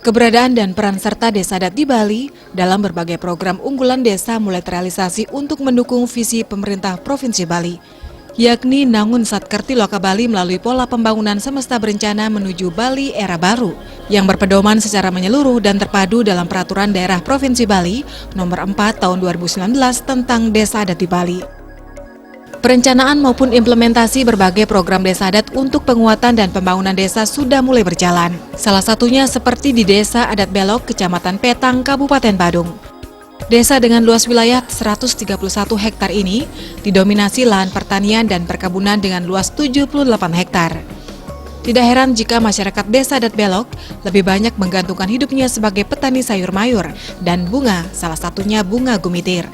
Keberadaan dan peran serta desa adat di Bali dalam berbagai program unggulan desa mulai terrealisasi untuk mendukung visi pemerintah Provinsi Bali, yakni Nangun Satkerti Loka Bali melalui pola pembangunan semesta berencana menuju Bali era baru, yang berpedoman secara menyeluruh dan terpadu dalam Peraturan Daerah Provinsi Bali Nomor 4 Tahun 2019 tentang Desa Adat di Bali. Perencanaan maupun implementasi berbagai program desa adat untuk penguatan dan pembangunan desa sudah mulai berjalan. Salah satunya seperti di Desa Adat Belok, Kecamatan Petang, Kabupaten Badung. Desa dengan luas wilayah 131 hektar ini didominasi lahan pertanian dan perkebunan dengan luas 78 hektar. Tidak heran jika masyarakat Desa Adat Belok lebih banyak menggantungkan hidupnya sebagai petani sayur mayur dan bunga, salah satunya bunga gumitir.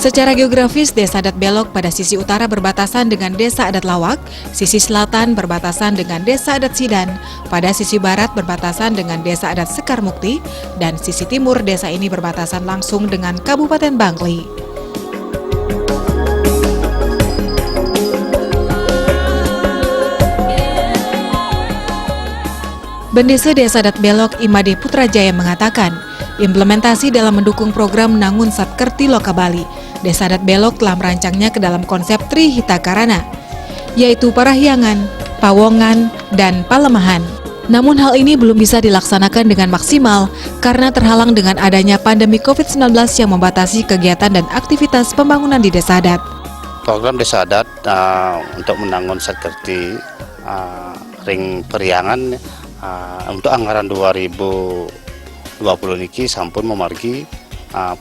Secara geografis, Desa Adat Belok pada sisi utara berbatasan dengan Desa Adat Lawak, sisi selatan berbatasan dengan Desa Adat Sidan, pada sisi barat berbatasan dengan Desa Adat Sekar Mukti, dan sisi timur desa ini berbatasan langsung dengan Kabupaten Bangli. Bendesa Desa Adat Belok Imade Putrajaya mengatakan, implementasi dalam mendukung program Nangun Satkerti Loka Bali, Desa Adat Belok telah merancangnya ke dalam konsep Tri Hitakarana, yaitu Parahyangan, Pawongan, dan Palemahan. Namun hal ini belum bisa dilaksanakan dengan maksimal karena terhalang dengan adanya pandemi COVID-19 yang membatasi kegiatan dan aktivitas pembangunan di Desa Adat. Program Desa Adat untuk Menangun Satkerti Ring Periangan untuk anggaran 2020 niki sampun memargi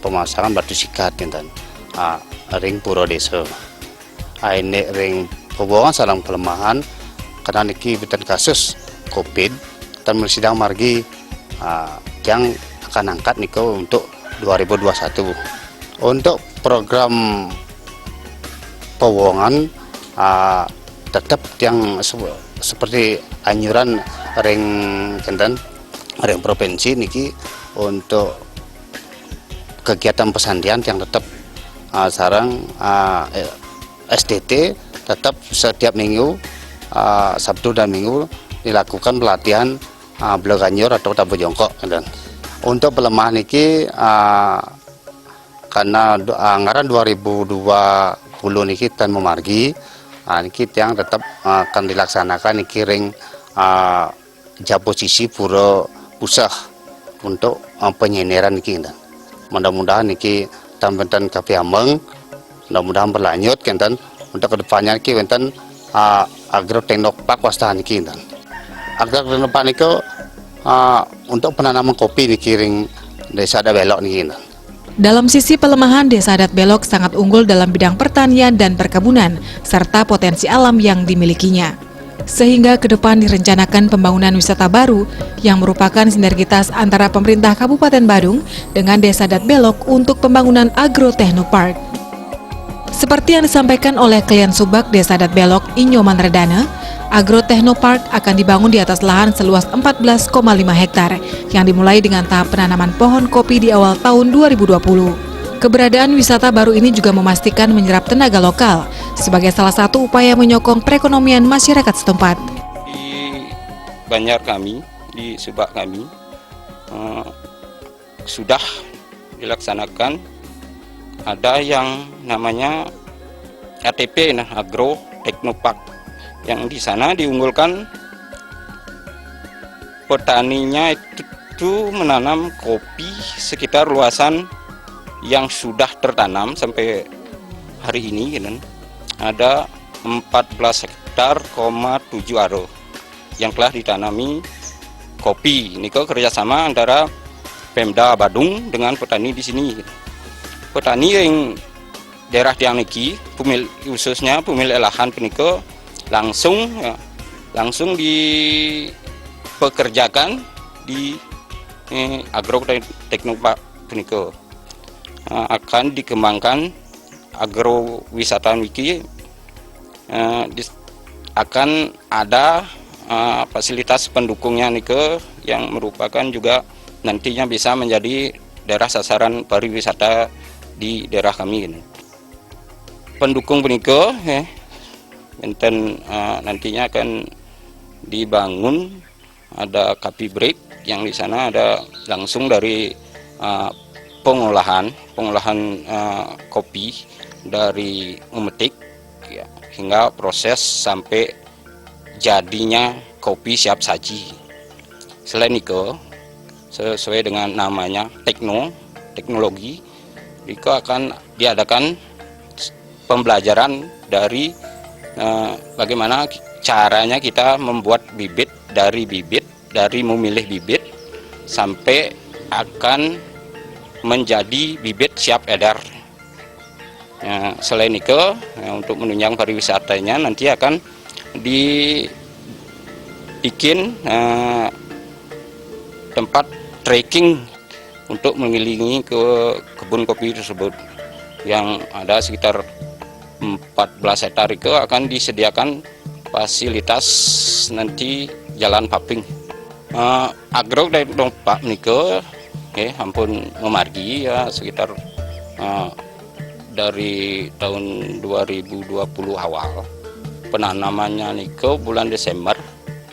pemasangan batu sikat kinten. Ring Puro Desa. Ini ring Pawongan sarang pelemahan karena niki beten kasus COVID dan sedang margi yang akan angkat niko untuk 2021. Untuk program Pawongan tetap yang seperti anjuran ring kinten ring provinsi niki untuk kegiatan pesandian yang tetap sarang SDT tetap setiap minggu Sabtu dan Minggu dilakukan pelatihan belaganyor atau tabu jongkok. Untuk pelemahan ini karena anggaran 2020 niki tan memargi niki yang tetap akan dilaksanakan niki ring Japosisi Puro Pusah untuk penyineran niki. Mudah-mudahan niki tambahan kafe ameng, mudah-mudahan berlanjut kenten untuk kedepannya niki kenten agroteknopark wastaan niki kenten. Agroteknopark niki untuk penanaman kopi niki ring Desa Adat Belok niki kenten. Dalam sisi pelemahan, Desa Adat Belok sangat unggul dalam bidang pertanian dan perkebunan serta potensi alam yang dimilikinya. Sehingga ke depan direncanakan pembangunan wisata baru yang merupakan sinergitas antara pemerintah Kabupaten Badung dengan Desa Adat Belok untuk pembangunan agrotechnopark. Seperti yang disampaikan oleh klien Subak Desa Adat Belok Inyoman Redana, agrotechnopark akan dibangun di atas lahan seluas 14,5 hektar yang dimulai dengan tahap penanaman pohon kopi di awal tahun 2020. Keberadaan wisata baru ini juga memastikan menyerap tenaga lokal sebagai salah satu upaya menyokong perekonomian masyarakat setempat. Di Banjar kami, di Subak kami, sudah dilaksanakan ada yang namanya ATP, Agro Teknopark, yang di sana diunggulkan petaninya itu menanam kopi sekitar luasan yang sudah tertanam sampai hari ini ada 14 hektar, 7 aro yang telah ditanami kopi. Ini kerjasama antara Pemda Badung dengan petani di sini. Petani yang daerah Tiang Niki, khususnya pemilik lahan peniko langsung dipekerjakan di agroteknopark peniko. Akan dikembangkan agrowisata Wiki, akan ada fasilitas pendukungnya nike yang merupakan juga nantinya bisa menjadi daerah sasaran pariwisata di daerah kami. Pendukung peniko Benten nantinya akan dibangun ada coffee break yang di sana ada langsung dari pengolahan kopi dari memetik ya, hingga proses sampai jadinya kopi siap saji. Selain itu, sesuai dengan namanya teknologi, itu akan diadakan pembelajaran dari bagaimana caranya kita membuat bibit, dari memilih bibit sampai akan menjadi bibit siap edar. Ya, selain itu, untuk menunjang pariwisatanya nanti akan dibikin tempat trekking untuk mengelilingi ke kebun kopi tersebut yang ada sekitar 14 hektar itu akan disediakan fasilitas nanti jalan paping. Agrok dari Pak Niko, ampun memargi ya sekitar dari tahun 2020 awal. Penanamannya Niko bulan Desember.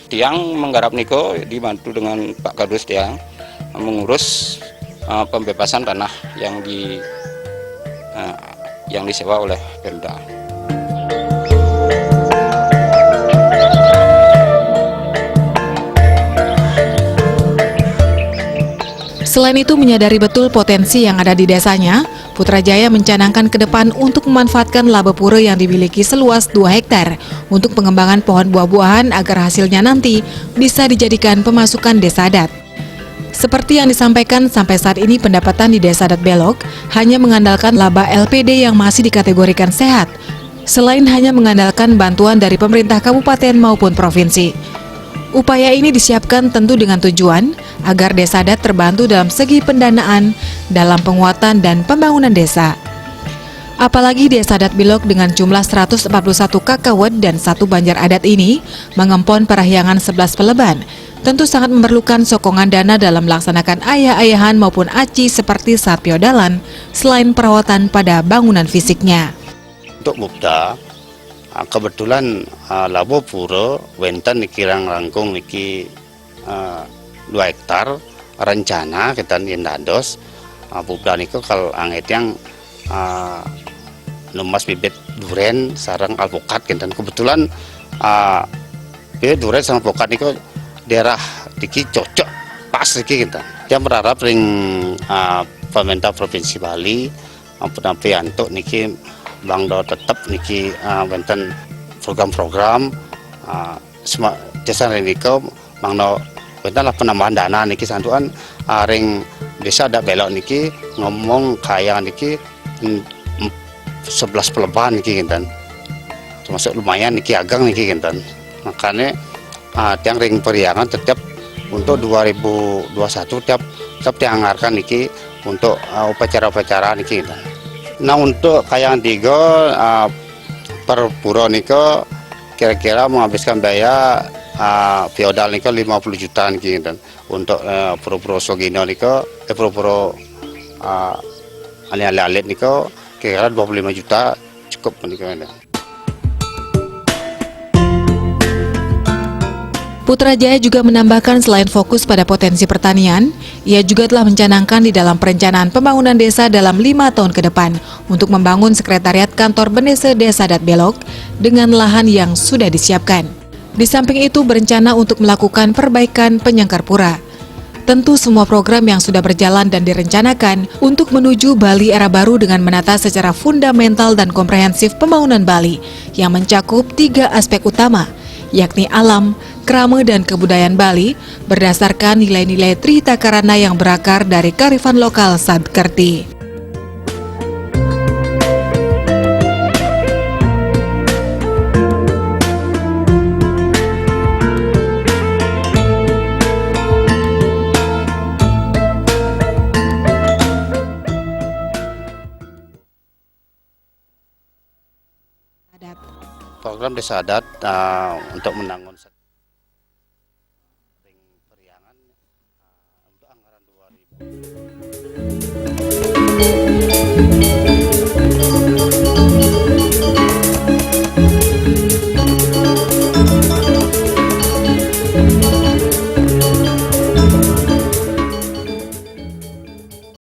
Tiang menggarap Niko dibantu dengan Pak Kadus Tiang mengurus pembebasan tanah yang disewa oleh Pemda. Selain itu, menyadari betul potensi yang ada di desanya, Putrajaya mencanangkan ke depan untuk memanfaatkan laba pura yang dimiliki seluas 2 hektar untuk pengembangan pohon buah-buahan agar hasilnya nanti bisa dijadikan pemasukan desa adat. Seperti yang disampaikan, sampai saat ini pendapatan di Desa Adat Belok hanya mengandalkan laba LPD yang masih dikategorikan sehat, selain hanya mengandalkan bantuan dari pemerintah kabupaten maupun provinsi. Upaya ini disiapkan tentu dengan tujuan agar Desa Adat terbantu dalam segi pendanaan dalam penguatan dan pembangunan desa. Apalagi Desa Adat Bilok dengan jumlah 141 kakawet dan 1 banjar adat ini mengempon parahyangan 11 peleban, tentu sangat memerlukan sokongan dana dalam melaksanakan ayah-ayahan maupun aci seperti saat piodalan, selain perawatan pada bangunan fisiknya. Untuk Mubda, kebetulan labo pura wenten niki langkung niki 2 hektar rencana kita indados Mubda niku kalau anget yang numas bibit duren sarang alpukat kinten kebetulan bibit duren sama alpukat niku daerah niki cocok pas niki kinten. Dia berharap ring pemerintah provinsi Bali ampun-ampun antuk niki Bang Do tetap niki wonten program-program desa niko Bang Do wonten lah penambahan dana niki santuan ring Desa Adat Belok niki ngomong kaya niki 11 peleban niki kinten. Termasuk lumayan niki agang niki kinten. Makanya tiang ring periangan tetap untuk 2021 tetap dianggarkan niki untuk upacara-upacara niki kinten. Nah untuk kayangan 3 per pura niko kira-kira menghabiskan biaya feodal niko 50 juta niki dan untuk pura-pura Sogino niko pura-pura alit-alit niko kira-kira 25 juta cukup niko. Putrajaya juga menambahkan selain fokus pada potensi pertanian, ia juga telah mencanangkan di dalam perencanaan pembangunan desa dalam 5 tahun ke depan untuk membangun sekretariat kantor Benese Desa Adat Belok dengan lahan yang sudah disiapkan. Di samping itu berencana untuk melakukan perbaikan penyangkar pura. Tentu semua program yang sudah berjalan dan direncanakan untuk menuju Bali era baru dengan menata secara fundamental dan komprehensif pembangunan Bali yang mencakup 3 aspek utama, yakni alam, krama dan kebudayaan Bali berdasarkan nilai-nilai Tritakarana yang berakar dari kearifan lokal Sadkerti. Program Desa Adat untuk menanggung periangan untuk anggaran 2000.